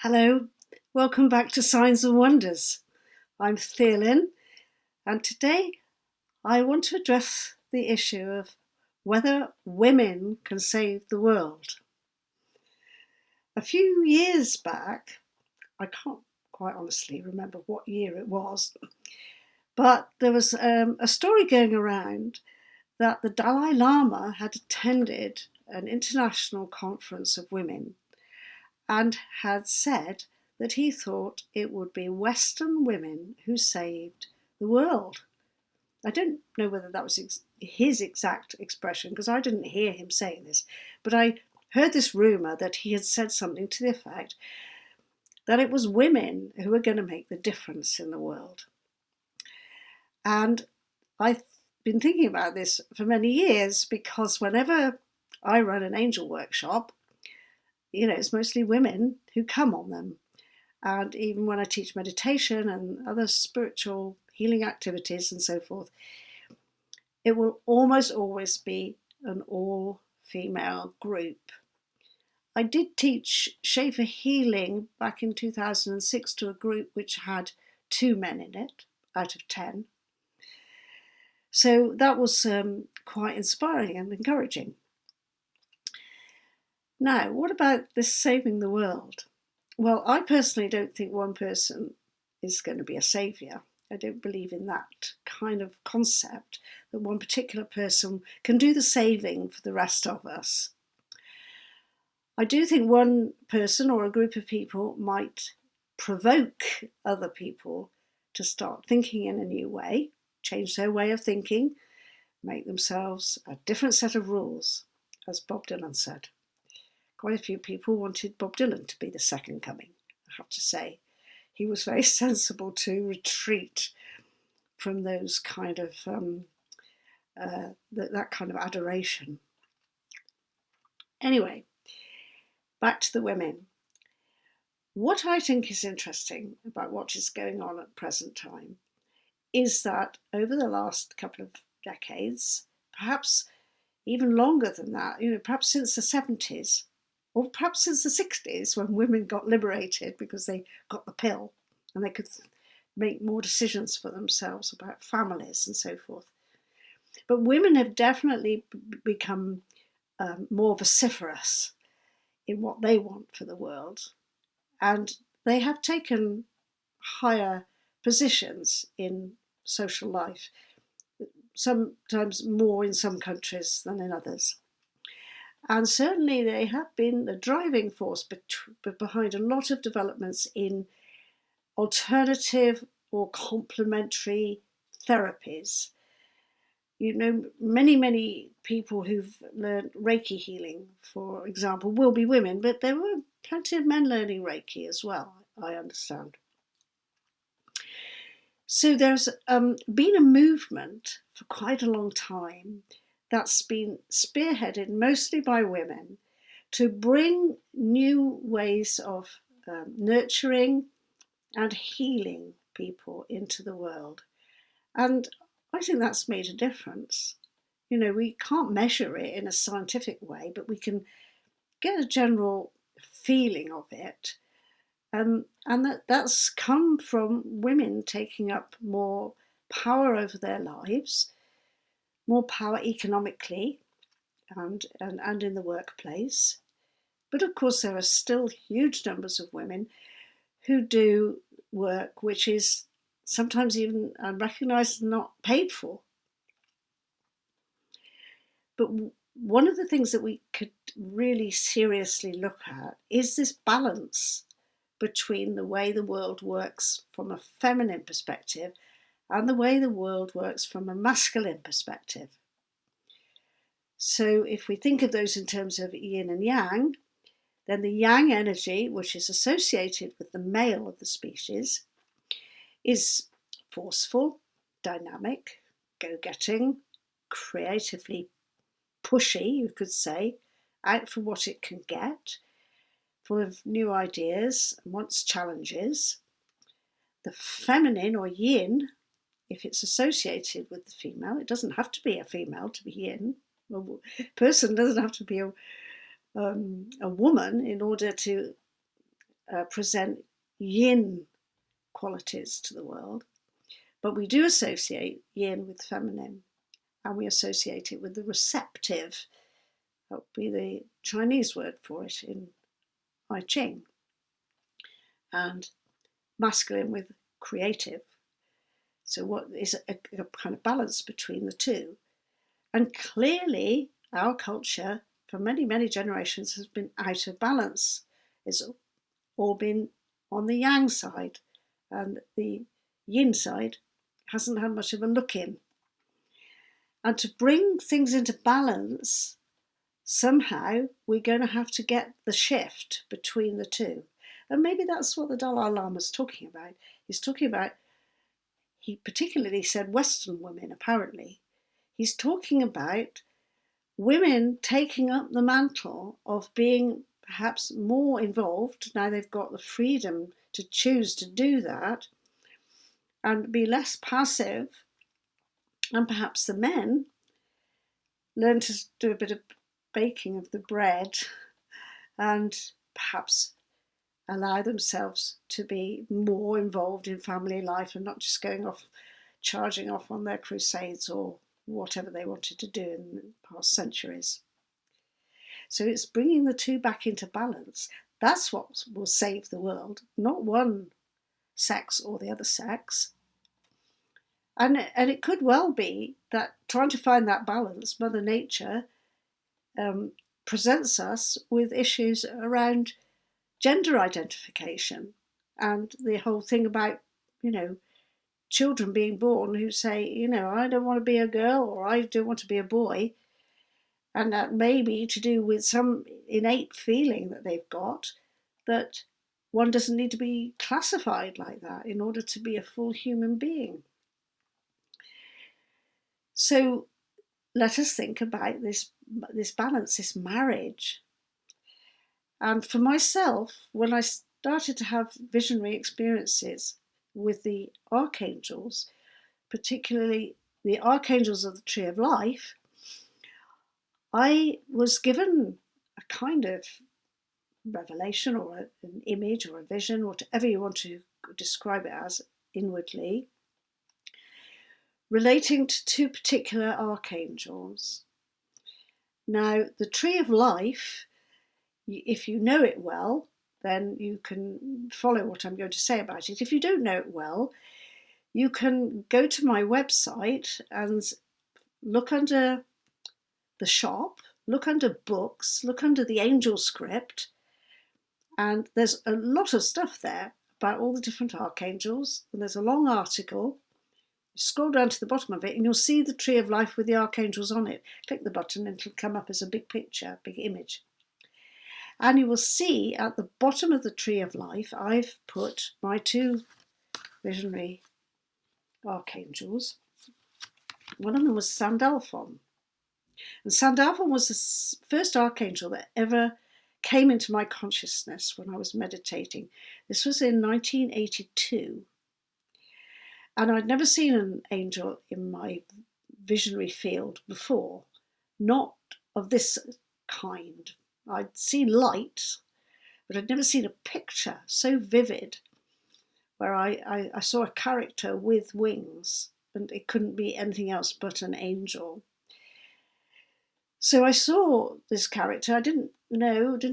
Hello, welcome back to Signs and Wonders. I'm Theolyn, and today I want to address the issue of whether women can save the world. A few years back, I can't quite honestly remember what year it was, but there was a story going around that the Dalai Lama had attended an international conference of women and had said that he thought it would be Western women who saved the world. I don't know whether that was his exact expression, because I didn't hear him saying this, but I heard this rumour that he had said something to the effect that it was women who were going to make the difference in the world. And I've been thinking about this for many years, because whenever I run an angel workshop, it's mostly women who come on them. And even when I teach meditation and other spiritual healing activities and so forth, it will almost always be an all-female group. I did teach Schaefer healing back in 2006 to a group which had 2 men in it out of 10. So that was quite inspiring and encouraging. Now, what about this saving the world? Well, I personally don't think one person is going to be a saviour. I don't believe in that kind of concept, that one particular person can do the saving for the rest of us. I do think one person or a group of people might provoke other people to start thinking in a new way, change their way of thinking, make themselves a different set of rules, as Bob Dylan said. Quite a few people wanted Bob Dylan to be the second coming, I have to say. He was very sensible to retreat from those kind of that kind of adoration. Anyway, back to the women. What I think is interesting about what is going on at present time is that over the last couple of decades, perhaps even longer than that, perhaps since the 70s, or perhaps since the 60s, when women got liberated because they got the pill and they could make more decisions for themselves about families and so forth. But women have definitely become more vociferous in what they want for the world, and they have taken higher positions in social life, sometimes more in some countries than in others. And certainly they have been the driving force behind a lot of developments in alternative or complementary therapies. Many people who've learned Reiki healing, for example, will be women, but there were plenty of men learning Reiki as well, I understand. So there's been a movement for quite a long time that's been spearheaded mostly by women to bring new ways of nurturing and healing people into the world. And I think that's made a difference. We can't measure it in a scientific way, but we can get a general feeling of it. And that's come from women taking up more power over their lives, more power economically and in the workplace. But of course, there are still huge numbers of women who do work which is sometimes even unrecognised and not paid for. But one of the things that we could really seriously look at is this balance between the way the world works from a feminine perspective and the way the world works from a masculine perspective. So if we think of those in terms of yin and yang, then the yang energy, which is associated with the male of the species, is forceful, dynamic, go-getting, creatively pushy, you could say, out for what it can get, full of new ideas and wants challenges. The feminine, or yin, if it's associated with the female, it doesn't have to be a female to be yin. A person doesn't have to be a woman in order to present yin qualities to the world, but we do associate yin with feminine, and we associate it with the receptive. That would be the Chinese word for it in I Ching, and masculine with creative. So what is a kind of balance between the two? And clearly our culture for many, many generations has been out of balance. It's all been on the yang side, and the yin side hasn't had much of a look in. And to bring things into balance, somehow we're going to have to get the shift between the two. And maybe that's what the Dalai Lama is talking about. He's talking about, he particularly said Western women, apparently. He's talking about women taking up the mantle of being perhaps more involved. Now they've got the freedom to choose to do that and be less passive. And perhaps the men learn to do a bit of baking of the bread and perhaps allow themselves to be more involved in family life and not just going off, charging off on their crusades or whatever they wanted to do in the past centuries. So it's bringing the two back into balance. That's what will save the world, not one sex or the other sex. And it could well be that trying to find that balance, Mother Nature presents us with issues around gender identification and the whole thing about, children being born who say, I don't want to be a girl or I don't want to be a boy. And that may be to do with some innate feeling that they've got that one doesn't need to be classified like that in order to be a full human being. So let us think about this balance, this marriage. And for myself, when I started to have visionary experiences with the archangels, particularly the archangels of the Tree of Life, I was given a kind of revelation or an image or a vision, whatever you want to describe it as inwardly, relating to two particular archangels. Now, the Tree of Life, if you know it well, then you can follow what I'm going to say about it. If you don't know it well, you can go to my website and look under the shop, look under books, look under the angel script, and there's a lot of stuff there about all the different archangels, and there's a long article. You scroll down to the bottom of it and you'll see the Tree of Life with the archangels on it. Click the button and it'll come up as a big picture, big image. And you will see at the bottom of the Tree of Life, I've put my two visionary archangels. One of them was Sandalphon. And Sandalphon was the first archangel that ever came into my consciousness when I was meditating. This was in 1982. And I'd never seen an angel in my visionary field before, not of this kind. I'd seen light, but I'd never seen a picture so vivid where I saw a character with wings and it couldn't be anything else but an angel. So I saw this character. I didn't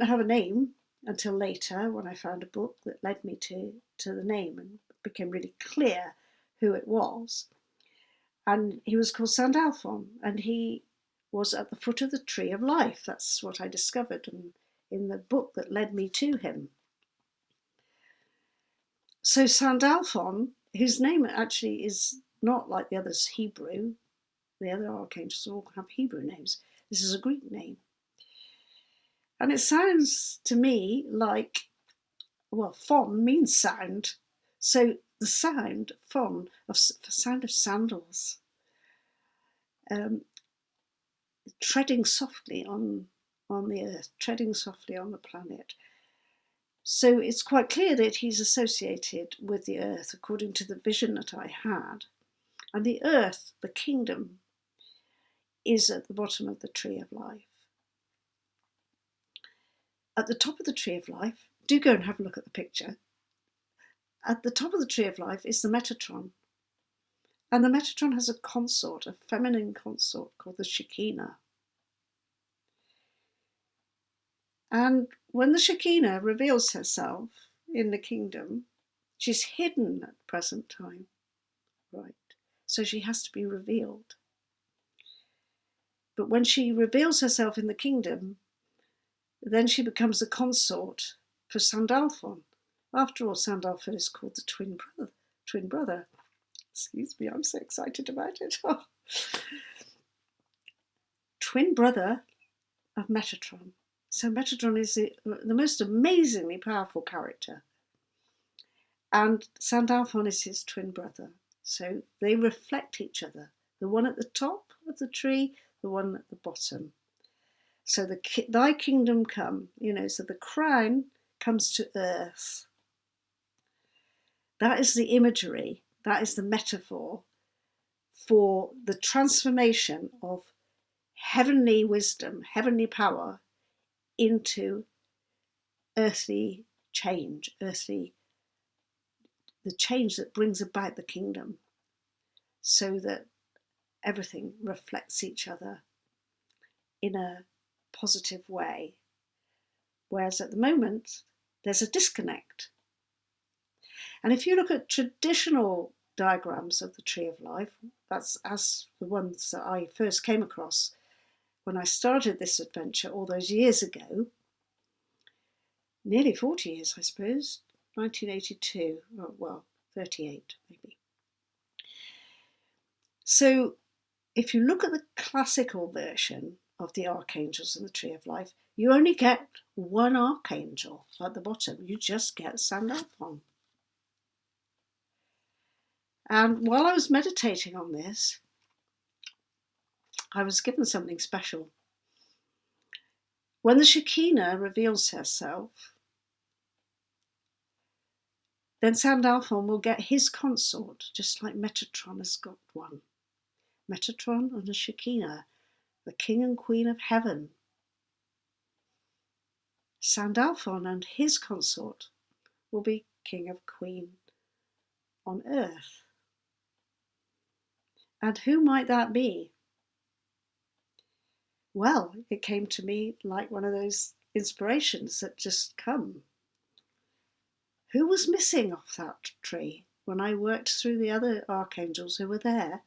have a name until later when I found a book that led me to the name and it became really clear who it was. And he was called Sandalphon, and he was at the foot of the Tree of Life. That's what I discovered in the book that led me to him. So Sandalphon, whose name actually is not like the others Hebrew, the other archangels all have Hebrew names. This is a Greek name. And it sounds to me like, phon means sound. So the sound, phon, of sound of sandals, treading softly on the earth, treading softly on the planet. So it's quite clear that he's associated with the earth according to the vision that I had. And the earth, the kingdom, is at the bottom of the Tree of Life. At the top of the Tree of Life, do go and have a look at the picture. At the top of the tree of life is the Metatron. And the Metatron has a consort, a feminine consort called the Shekinah. And when the Shekinah reveals herself in the kingdom, she's hidden at present time, right? So she has to be revealed. But when she reveals herself in the kingdom, then she becomes the consort for Sandalphon. After all, Sandalphon is called the twin brother. Excuse me, I'm so excited about it. Twin brother of Metatron. So Metatron is the most amazingly powerful character. And Sandalphon is his twin brother. So they reflect each other. The one at the top of the tree, the one at the bottom. So thy kingdom come, so the crown comes to earth. That is the imagery, that is the metaphor for the transformation of heavenly wisdom, heavenly power into earthly change, the change that brings about the kingdom, so that everything reflects each other in a positive way. Whereas at the moment, there's a disconnect. And if you look at traditional diagrams of the tree of life, that's as the ones that I first came across when I started this adventure all those years ago, nearly 40 years, I suppose, 1982, well, 38 maybe. So if you look at the classical version of the archangels in the tree of life, you only get one archangel at the bottom. You just get Sandalphon. And while I was meditating on this, I was given something special. When the Shekinah reveals herself, then Sandalphon will get his consort, just like Metatron has got one. Metatron and the Shekinah, the king and queen of heaven. Sandalphon and his consort will be king and queen on earth. And who might that be? Well, it came to me like one of those inspirations that just come. Who was missing off that tree when I worked through the other archangels who were there?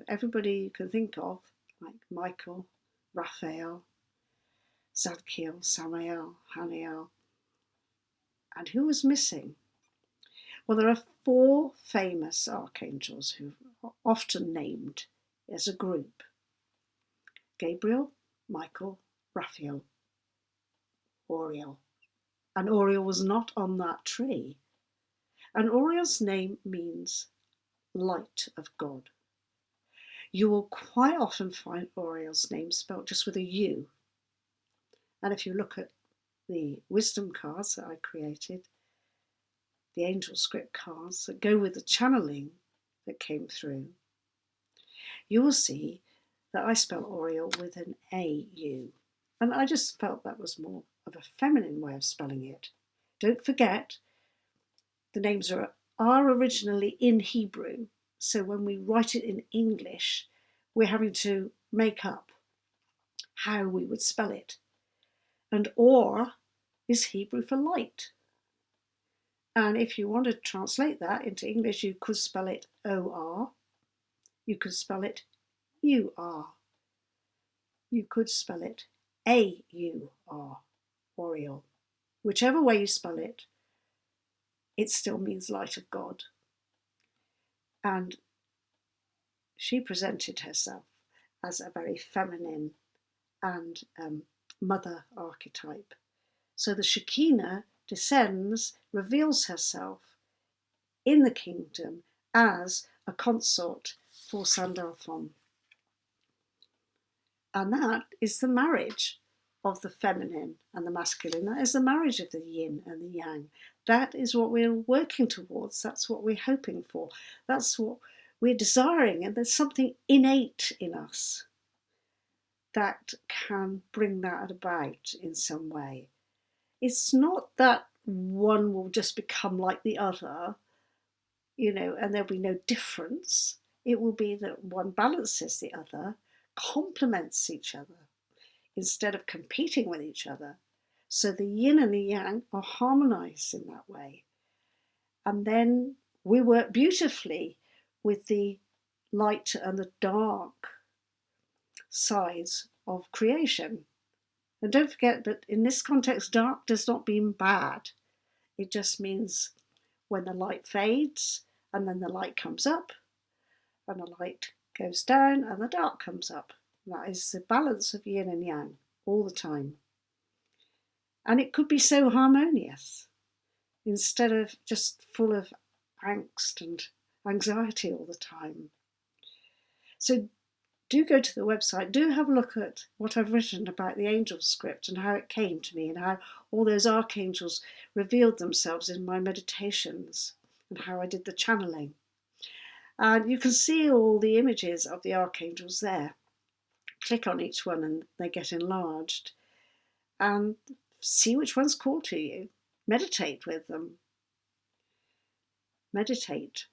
Everybody you can think of, like Michael, Raphael, Zadkiel, Samael, Haniel. And who was missing? Well, there are 4 famous archangels who are often named as a group. Gabriel, Michael, Raphael, Uriel. And Uriel was not on that tree. And Uriel's name means light of God. You will quite often find Uriel's name spelled just with a U. And if you look at the wisdom cards that I created, the angel script cards that go with the channeling that came through, you will see that I spell Uriel with an AU. And I just felt that was more of a feminine way of spelling it. Don't forget, the names are originally in Hebrew. So when we write it in English, we're having to make up how we would spell it. And Or is Hebrew for light. And if you want to translate that into English, you could spell it O-R. You could spell it U-R. You could spell it A-U-R, Uriel. Whichever way you spell it, it still means light of God. And she presented herself as a very feminine and mother archetype. So the Shekinah descends, reveals herself in the kingdom as a consort for Sandalphon. And that is the marriage of the feminine and the masculine. That is the marriage of the yin and the yang. That is what we're working towards. That's what we're hoping for. That's what we're desiring. And there's something innate in us that can bring that about in some way. it's not that one will just become like the other, and there'll be no difference. It will be that one balances the other, complements each other, instead of competing with each other. So the yin and the yang are harmonized in that way. And then we work beautifully with the light and the dark sides of creation. And don't forget that in this context, dark does not mean bad. It just means when the light fades and then the light comes up, and the light goes down and the dark comes up. That is the balance of yin and yang all the time. And it could be so harmonious instead of just full of angst and anxiety all the time. So do go to the website, do have a look at what I've written about the angel script and how it came to me and how all those archangels revealed themselves in my meditations and how I did the channeling. And you can see all the images of the archangels there. Click on each one and they get enlarged. And see which one's called to you. Meditate with them. Meditate.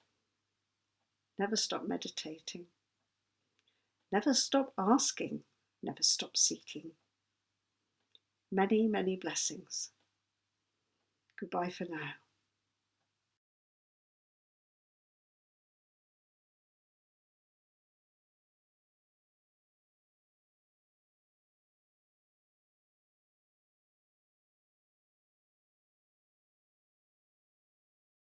Never stop meditating. Never stop asking. Never stop seeking. Many, many blessings. Goodbye for now.